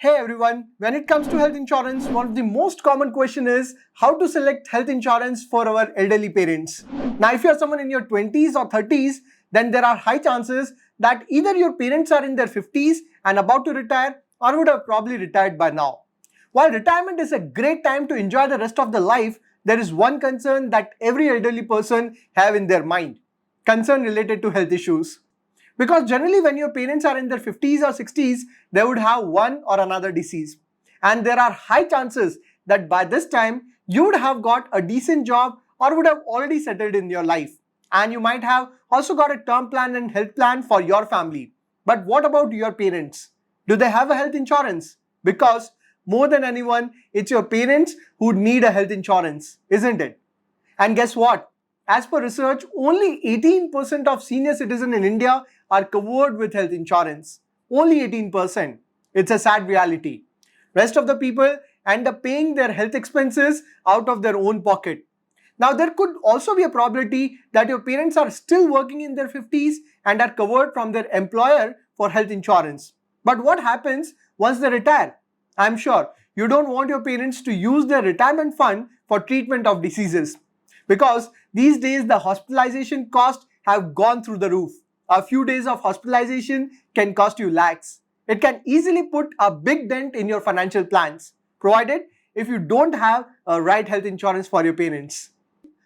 Hey everyone, when it comes to health insurance, one of the most common question is how to select health insurance for our elderly parents. Now, if you're someone in your 20s or 30s, then there are high chances that either your parents are in their 50s and about to retire or would have probably retired by now. While retirement is a great time to enjoy the rest of the life, there is one concern that every elderly person have in their mind. Concern related to health issues. Because generally when your parents are in their 50s or 60s, they would have one or another disease. And there are high chances that by this time, you would have got a decent job or would have already settled in your life. And you might have also got a term plan and health plan for your family. But what about your parents? Do they have a health insurance? Because more than anyone, it's your parents who need a health insurance, isn't it? And guess what? As per research, only 18% of senior citizens in India are covered with health insurance. Only 18%. It's a sad reality. Rest of the people end up paying their health expenses out of their own pocket. Now, there could also be a probability that your parents are still working in their 50s and are covered from their employer for health insurance. But what happens once they retire? I'm sure you don't want your parents to use their retirement fund for treatment of diseases. Because these days the hospitalization costs have gone through the roof. A few days of hospitalization can cost you lakhs. It can easily put a big dent in your financial plans, provided if you don't have a right health insurance for your parents.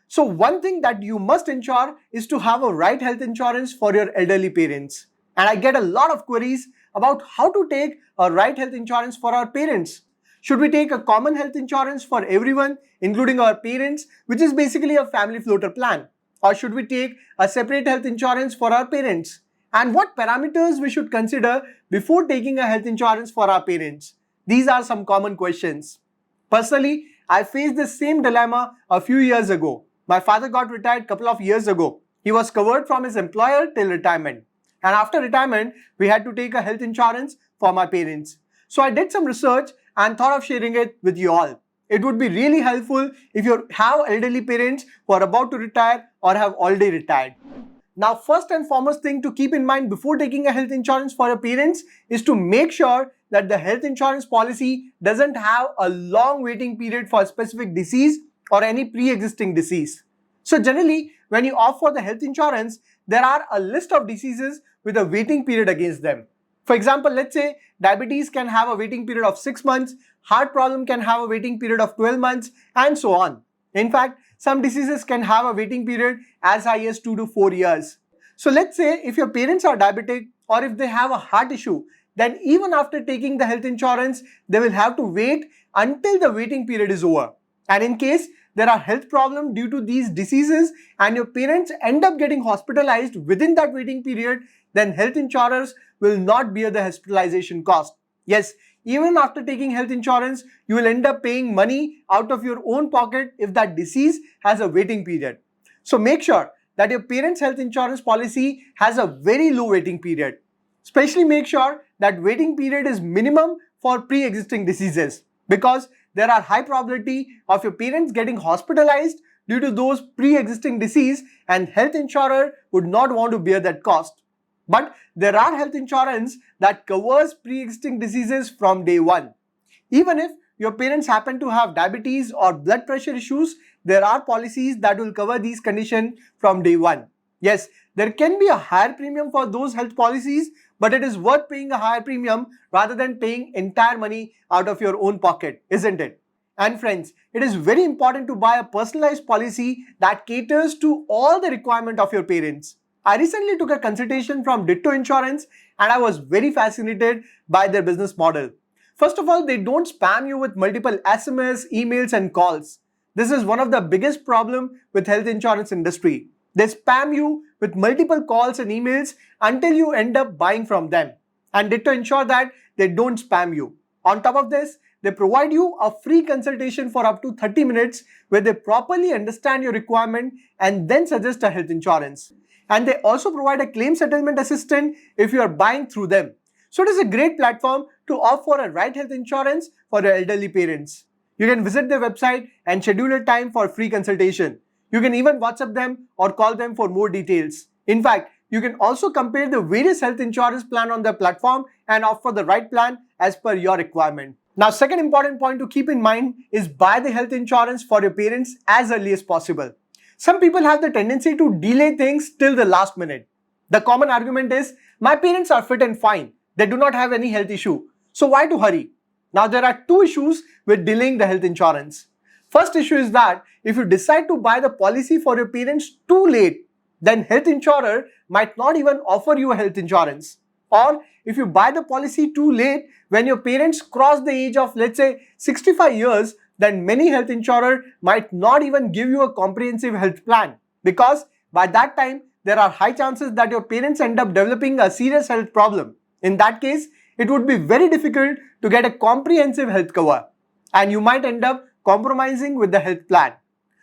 So one thing that you must ensure is to have a right health insurance for your elderly parents. And I get a lot of queries about how to take a right health insurance for our parents. Should we take a common health insurance for everyone, including our parents, which is basically a family floater plan? Or should we take a separate health insurance for our parents? And what parameters we should consider before taking a health insurance for our parents? These are some common questions. Personally, I faced the same dilemma a few years ago. My father got retired a couple of years ago. He was covered from his employer till retirement. And after retirement, we had to take a health insurance for my parents. So I did some research and thought of sharing it with you all. It would be really helpful if you have elderly parents who are about to retire or have already retired. Now, first and foremost thing to keep in mind before taking a health insurance for your parents is to make sure that the health insurance policy doesn't have a long waiting period for a specific disease or any pre-existing disease. So generally, when you opt for the health insurance, there are a list of diseases with a waiting period against them. For example, let's say diabetes can have a waiting period of 6 months, heart problem can have a waiting period of 12 months, and so on. In fact, some diseases can have a waiting period as high as 2 to 4 years. So let's say if your parents are diabetic or if they have a heart issue, then even after taking the health insurance, they will have to wait until the waiting period is over. And in case there are health problems due to these diseases and your parents end up getting hospitalized within that waiting period, then health insurers will not bear the hospitalization cost. Yes, even after taking health insurance, you will end up paying money out of your own pocket if that disease has a waiting period. So make sure that your parents' health insurance policy has a very low waiting period. Especially make sure that waiting period is minimum for pre-existing diseases, because there are high probability of your parents getting hospitalized due to those pre-existing disease and health insurer would not want to bear that cost. But there are health insurance that covers pre-existing diseases from day one. Even if your parents happen to have diabetes or blood pressure issues, there are policies that will cover these conditions from day one. Yes, there can be a higher premium for those health policies, but it is worth paying a higher premium rather than paying entire money out of your own pocket, isn't it? And friends, it is very important to buy a personalized policy that caters to all the requirements of your parents. I recently took a consultation from Ditto Insurance and I was very fascinated by their business model. First of all, they don't spam you with multiple SMS, emails and calls. This is one of the biggest problems with health insurance industry. They spam you with multiple calls and emails until you end up buying from them. And Ditto ensure that they don't spam you. On top of this, they provide you a free consultation for up to 30 minutes where they properly understand your requirement and then suggest a health insurance. And they also provide a claim settlement assistant if you are buying through them. So it is a great platform to opt for a right health insurance for your elderly parents. You can visit their website and schedule a time for free consultation. You can even WhatsApp them or call them for more details. In fact, You can also compare the various health insurance plans on the platform and opt for the right plan as per your requirement. Now, second important point to keep in mind is buy the health insurance for your parents as early as possible. Some people have the tendency to delay things till the last minute. The common argument is, my parents are fit and fine. They do not have any health issue. So why to hurry? Now, there are two issues with delaying the health insurance. First issue is that if you decide to buy the policy for your parents too late, then health insurer might not even offer you a health insurance. Or if you buy the policy too late when your parents cross the age of, let's say, 65 years, then many health insurer might not even give you a comprehensive health plan, because by that time there are high chances that your parents end up developing a serious health problem. In that case, it would be very difficult to get a comprehensive health cover, and you might end up compromising with the health plan.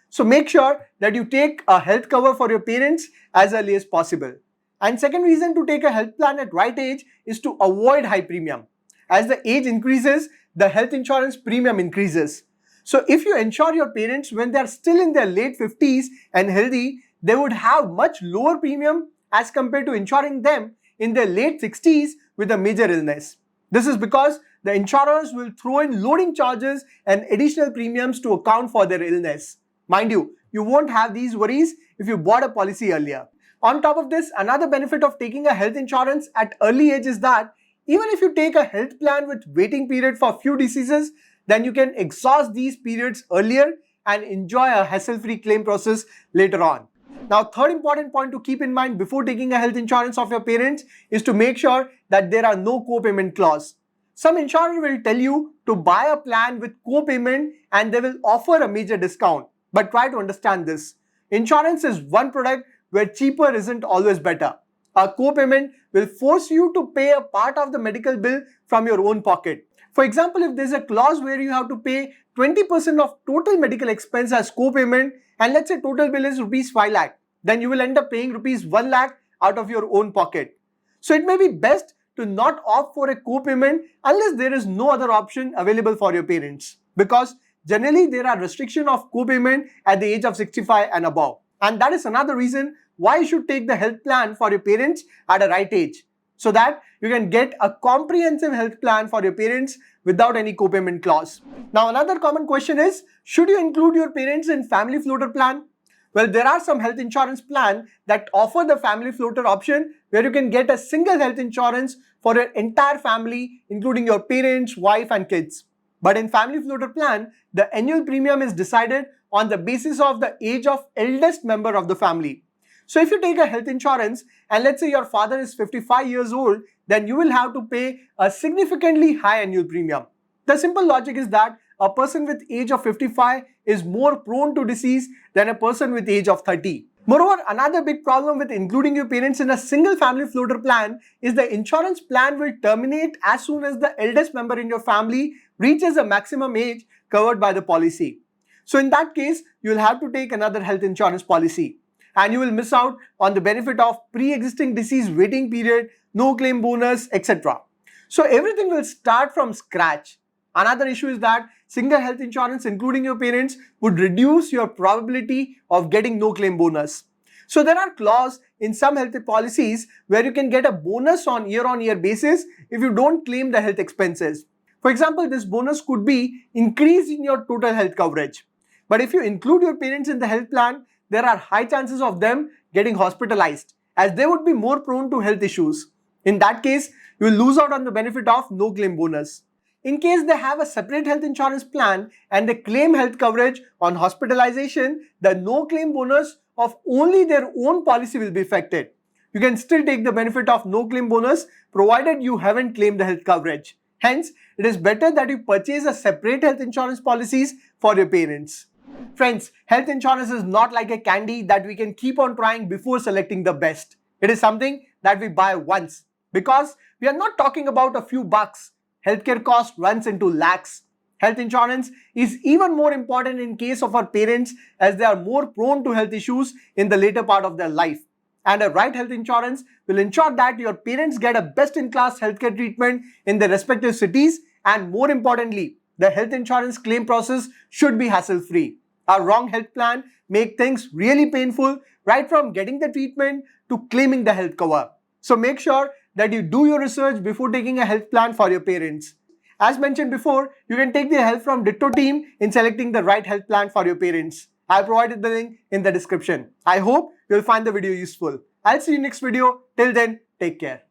So make sure that you take a health cover for your parents as early as possible. And second reason to take a health plan at right age is to avoid high premium. As the age increases, the health insurance premium increases. So if you insure your parents when they are still in their late 50s and healthy, they would have much lower premium as compared to insuring them in their late 60s with a major illness. This is because the insurers will throw in loading charges and additional premiums to account for their illness. Mind you, you won't have these worries if you bought a policy earlier. On top of this, another benefit of taking a health insurance at early age is that even if you take a health plan with waiting period for few diseases, then you can exhaust these periods earlier and enjoy a hassle-free claim process later on. Now, third important point to keep in mind before taking a health insurance of your parents is to make sure that there are no co-payment clause. Some insurer will tell you to buy a plan with co-payment and they will offer a major discount. But try to understand this. Insurance is one product where cheaper isn't always better. A co-payment will force you to pay a part of the medical bill from your own pocket. For example, if there's a clause where you have to pay 20% of total medical expense as co-payment, and let's say total bill is rupees 5 lakh, then you will end up paying rupees 1 lakh out of your own pocket. So it may be best to not opt for a co-payment unless there is no other option available for your parents, because generally there are restrictions of co-payment at the age of 65 and above. And that is another reason why you should take the health plan for your parents at a right age, so that you can get a comprehensive health plan for your parents without any co-payment clause. Now, another common question is, should you include your parents in family floater plan? Well, there are some health insurance plans that offer the family floater option where you can get a single health insurance for your entire family, including your parents, wife and kids. But in family floater plan, the annual premium is decided on the basis of the age of eldest member of the family. So if you take a health insurance and let's say your father is 55 years old, then you will have to pay a significantly high annual premium. The simple logic is that a person with age of 55 is more prone to disease than a person with age of 30. Moreover, another big problem with including your parents in a single family floater plan is the insurance plan will terminate as soon as the eldest member in your family reaches a maximum age covered by the policy. So in that case, you will have to take another health insurance policy, and you will miss out on the benefit of pre-existing disease waiting period, no claim bonus, etc. So everything will start from scratch. Another issue is that single health insurance including your parents would reduce your probability of getting no claim bonus. So there are clauses in some health policies where you can get a bonus on year basis if you don't claim the health expenses. For example, this bonus could be increase in your total health coverage. But if you include your parents in the health plan, there are high chances of them getting hospitalized, as they would be more prone to health issues. In that case, you will lose out on the benefit of no claim bonus. In case they have a separate health insurance plan and they claim health coverage on hospitalization, the no claim bonus of only their own policy will be affected. You can still take the benefit of no claim bonus provided you haven't claimed the health coverage. Hence, it is better that you purchase a separate health insurance policies for your parents. Friends, health insurance is not like a candy that we can keep on trying before selecting the best. It is something that we buy once, because we are not talking about a few bucks. Healthcare cost runs into lakhs. Health insurance is even more important in case of our parents, as they are more prone to health issues in the later part of their life. And a right health insurance will ensure that your parents get a best-in-class healthcare treatment in their respective cities, and more importantly, the health insurance claim process should be hassle-free. A wrong health plan make things really painful, right from getting the treatment to claiming the health cover. So make sure that you do your research before taking a health plan for your parents. As mentioned before, you can take the help from Ditto team in selecting the right health plan for your parents. I provided the link in the description. I hope you'll find the video useful. I'll see you next video. Till then, take care.